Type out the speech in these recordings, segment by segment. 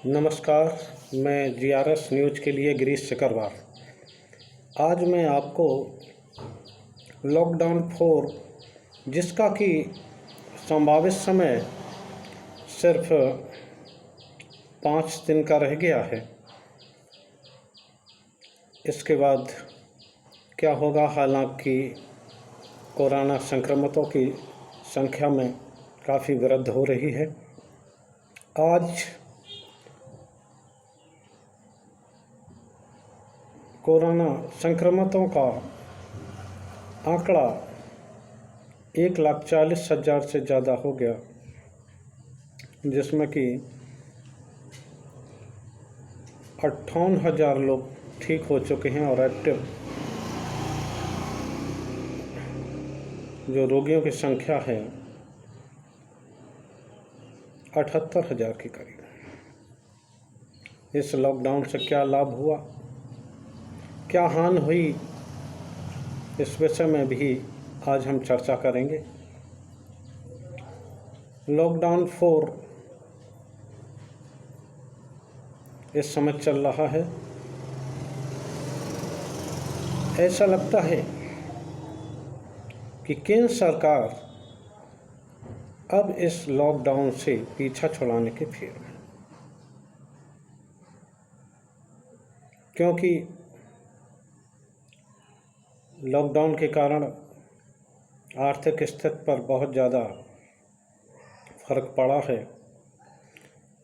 नमस्कार। मैं GRS news के लिए गिरीश सिकरवार। आज मैं आपको लॉकडाउन 4 जिसका कि संभावित समय सिर्फ 5 दिन का रह गया है, इसके बाद क्या होगा। हालांकि कोरोना संक्रमितों की संख्या में काफ़ी वृद्धि हो रही है। आज कोरोना संक्रमितों का आंकड़ा 1,40,000 से ज़्यादा हो गया, जिसमें कि 58,000 लोग ठीक हो चुके हैं और एक्टिव जो रोगियों की संख्या है 78,000 के करीब। इस लॉकडाउन से क्या लाभ हुआ, क्या हानि हुई, इस विषय में भी आज हम चर्चा करेंगे। लॉकडाउन 4 इस समय चल रहा है। ऐसा लगता है कि केंद्र सरकार अब इस लॉकडाउन से पीछा छुड़ाने के फेर में, क्योंकि लॉकडाउन के कारण आर्थिक स्थिति पर बहुत ज़्यादा फर्क पड़ा है।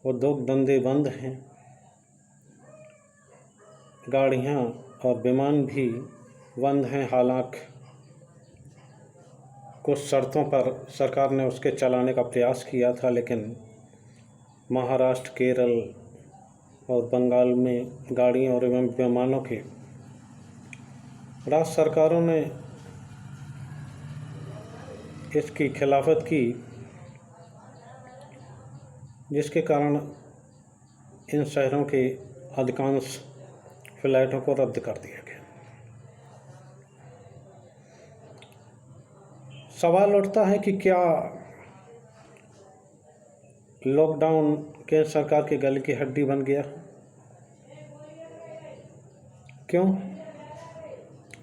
उद्योग धंधे बंद हैं, गाड़ियाँ और विमान भी बंद हैं। हालांकि कुछ शर्तों पर सरकार ने उसके चलाने का प्रयास किया था, लेकिन महाराष्ट्र, केरल और बंगाल में गाड़ियों और विमानों के राज्य सरकारों ने इसकी खिलाफत की, जिसके कारण इन शहरों के अधिकांश फ्लाइटों को रद्द कर दिया गया। सवाल उठता है कि क्या लॉकडाउन केंद्र सरकार के गले की हड्डी बन गया? क्यों?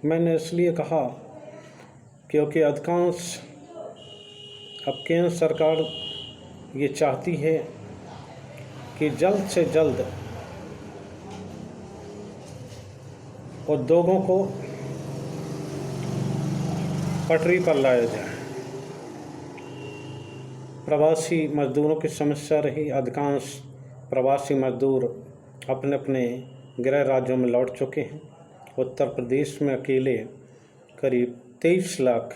मैंने इसलिए कहा क्योंकि अधिकांश अब केंद्र सरकार ये चाहती है कि जल्द से जल्द उद्योगों को पटरी पर लाया जाए। प्रवासी मजदूरों की समस्या रही। अधिकांश प्रवासी मजदूर अपने अपने गृह राज्यों में लौट चुके हैं। उत्तर प्रदेश में अकेले करीब 23 लाख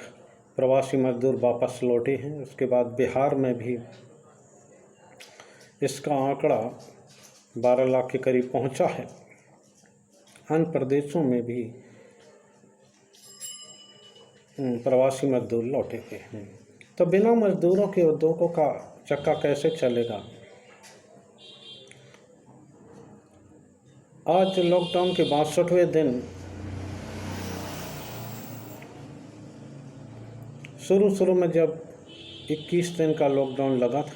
प्रवासी मजदूर वापस लौटे हैं। उसके बाद बिहार में भी इसका आंकड़ा 12 लाख के करीब पहुंचा है। अन्य प्रदेशों में भी प्रवासी मजदूर लौटे हुए हैं। तो बिना मजदूरों के उद्योगों का चक्का कैसे चलेगा? आज लॉकडाउन के 62वें दिन शुरू में जब 21 दिन का लॉकडाउन लगा था,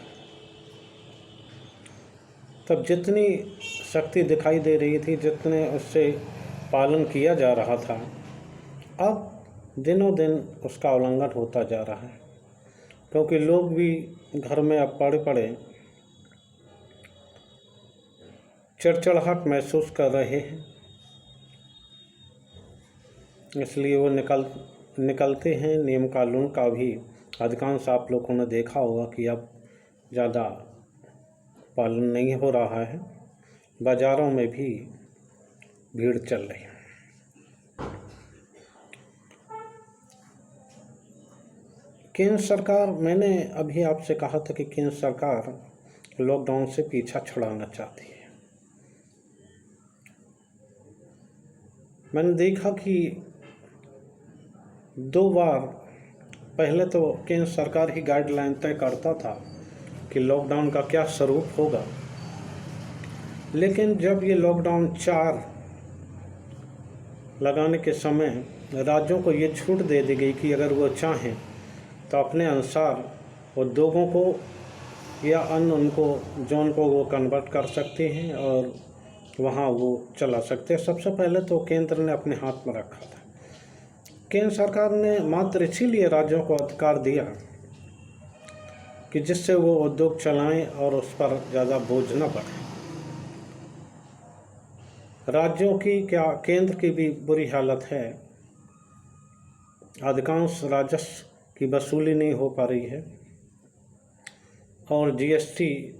तब जितनी शक्ति दिखाई दे रही थी, जितने उससे पालन किया जा रहा था, अब दिनों दिन उसका उल्लंघन होता जा रहा है, क्योंकि लोग भी घर में अब पड़े चिड़चिड़ाहट महसूस कर रहे हैं। इसलिए वो निकलते हैं। नियम कानून का भी अधिकांश आप लोगों ने देखा होगा कि अब ज़्यादा पालन नहीं हो रहा है। बाज़ारों में भी भीड़ चल रही है। केंद्र सरकार, मैंने अभी आपसे कहा था कि केंद्र सरकार लॉकडाउन से पीछा छुड़ाना चाहती है। मैंने देखा कि 2 बार पहले तो केंद्र सरकार ही गाइडलाइन तय करता था कि लॉकडाउन का क्या स्वरूप होगा, लेकिन जब ये लॉकडाउन 4 लगाने के समय राज्यों को ये छूट दे दी गई कि अगर वो चाहें तो अपने अनुसार उद्योगों को या अन्य उनको जोन को वो कन्वर्ट कर सकते हैं और वहाँ वो चला सकते हैं। सबसे पहले तो केंद्र ने अपने हाथ में रखा था। केंद्र सरकार ने मात्र इसीलिए राज्यों को अधिकार दिया कि जिससे वो उद्योग चलाएं और उस पर ज़्यादा बोझ न पड़े। राज्यों की क्या, केंद्र की भी बुरी हालत है। अधिकांश राजस्व की वसूली नहीं हो पा रही है और जीएसटी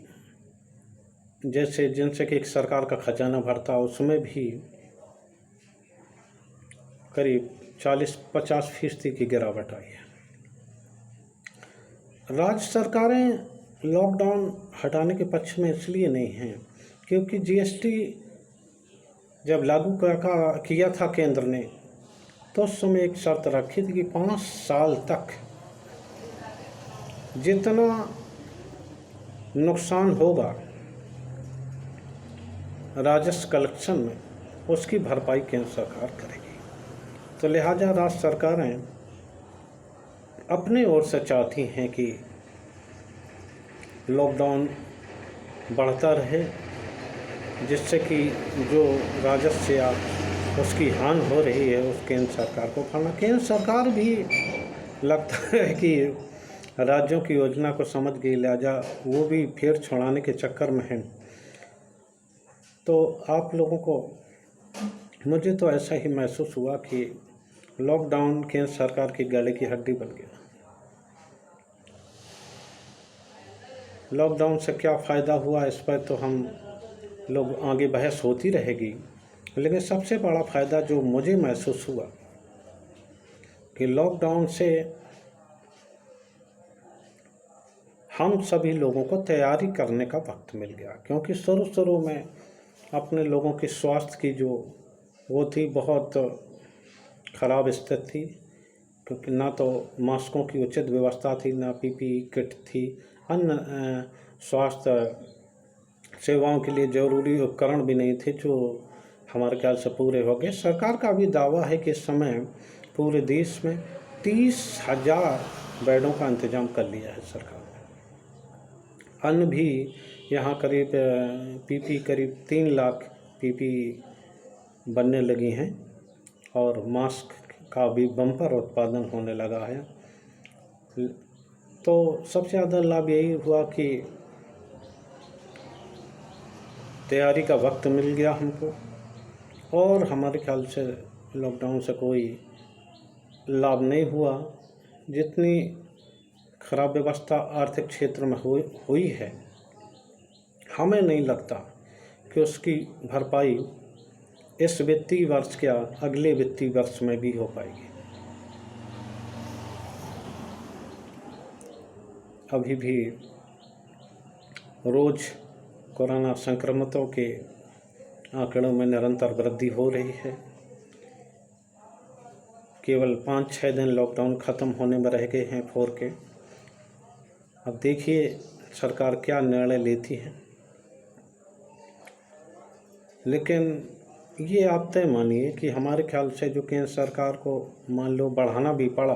जैसे जिनसे कि एक सरकार का खजाना भरता है उसमें भी करीब 40-50% की गिरावट आई है। राज्य सरकारें लॉकडाउन हटाने के पक्ष में इसलिए नहीं हैं क्योंकि जीएसटी जब लागू किया था केंद्र ने तो उस समय एक शर्त रखी थी कि 5 साल तक जितना नुकसान होगा राजस्व कलेक्शन में उसकी भरपाई केंद्र सरकार करेगी। तो लिहाजा राज्य सरकारें अपने ओर से चाहती हैं कि लॉकडाउन बढ़ता रहे जिससे कि जो राजस्व या उसकी हानि हो रही है उस केंद्र सरकार को भरना। केंद्र सरकार भी लगता है कि राज्यों की योजना को समझ गई, लिहाजा वो भी फिर छुड़ाने के चक्कर में है। तो आप लोगों को, मुझे तो ऐसा ही महसूस हुआ कि लॉकडाउन केंद्र सरकार की गले की हड्डी बन गया। लॉकडाउन से क्या फ़ायदा हुआ इस पर तो हम लोग आगे बहस होती रहेगी, लेकिन सबसे बड़ा फ़ायदा जो मुझे महसूस हुआ कि लॉकडाउन से हम सभी लोगों को तैयारी करने का वक्त मिल गया। क्योंकि शुरू में अपने लोगों की स्वास्थ्य की जो वो थी बहुत ख़राब स्थिति थी, क्योंकि ना तो मास्कों की उचित व्यवस्था थी, ना पीपीई किट थी, अन्य स्वास्थ्य सेवाओं के लिए ज़रूरी उपकरण भी नहीं थे जो हमारे ख्याल से पूरे हो गए। सरकार का भी दावा है कि इस समय पूरे देश में 30,000 बेडों का इंतजाम कर लिया है सरकार ने। अन्य भी यहाँ करीब पीपी करीब 3 लाख पीपी बनने लगी हैं और मास्क का भी बम्पर उत्पादन होने लगा है। तो सबसे ज़्यादा लाभ यही हुआ कि तैयारी का वक्त मिल गया हमको और हमारे ख्याल से लॉकडाउन से कोई लाभ नहीं हुआ। जितनी खराब व्यवस्था आर्थिक क्षेत्र में हुई है, हमें नहीं लगता कि उसकी भरपाई इस वित्तीय वर्ष या अगले वित्तीय वर्ष में भी हो पाएगी। अभी भी रोज़ कोरोना संक्रमितों के आंकड़ों में निरंतर वृद्धि हो रही है। केवल 5-6 दिन लॉकडाउन ख़त्म होने में रह गए हैं 4 के। अब देखिए सरकार क्या निर्णय लेती है, लेकिन ये आप तय मानिए कि हमारे ख्याल से जो केंद्र सरकार को मान लो बढ़ाना भी पड़ा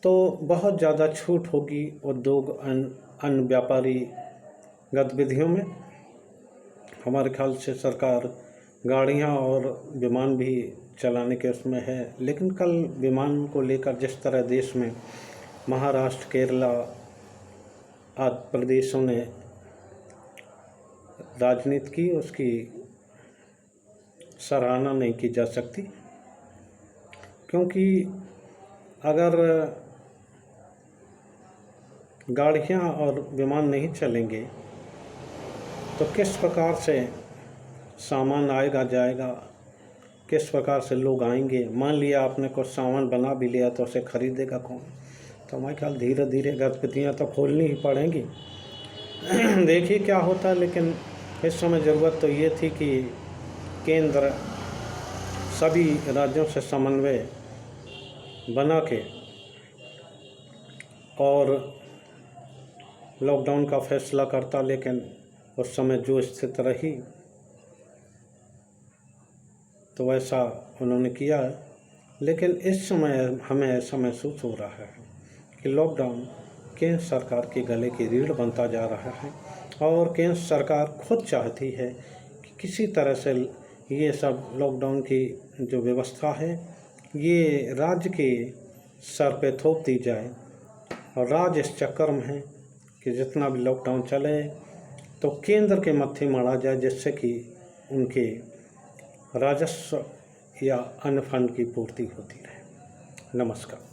तो बहुत ज़्यादा छूट होगी उद्योग अन्य व्यापारी गतिविधियों में। हमारे ख्याल से सरकार गाड़ियां और विमान भी चलाने के उसमें है, लेकिन कल विमान को लेकर जिस तरह देश में महाराष्ट्र, केरला आदि प्रदेशों ने राजनीति की, उसकी सराहना नहीं की जा सकती। क्योंकि अगर गाड़ियां और विमान नहीं चलेंगे तो किस प्रकार से सामान आएगा जाएगा, किस प्रकार से लोग आएंगे। मान लिया आपने कुछ सामान बना भी लिया तो उसे खरीदेगा कौन। तो हमारे ख्याल धीरे धीरे गतिविधियाँ तो खोलनी ही पड़ेंगी। देखिए क्या होता है, लेकिन इस समय ज़रूरत तो ये थी कि केंद्र सभी राज्यों से समन्वय बना के और लॉकडाउन का फैसला करता, लेकिन उस समय जो स्थिति रही तो वैसा उन्होंने किया। लेकिन इस समय हमें ऐसा महसूस हो रहा है कि लॉकडाउन केंद्र सरकार के गले की रीढ़ बनता जा रहा है और केंद्र सरकार खुद चाहती है कि किसी तरह से ये सब लॉकडाउन की जो व्यवस्था है ये राज्य के सर पे थोप दी जाए और राज्य इस चक्कर में है कि जितना भी लॉकडाउन चले तो केंद्र के मत्थे मारा जाए, जिससे कि उनके राजस्व या अन्य फंड की पूर्ति होती रहे। नमस्कार।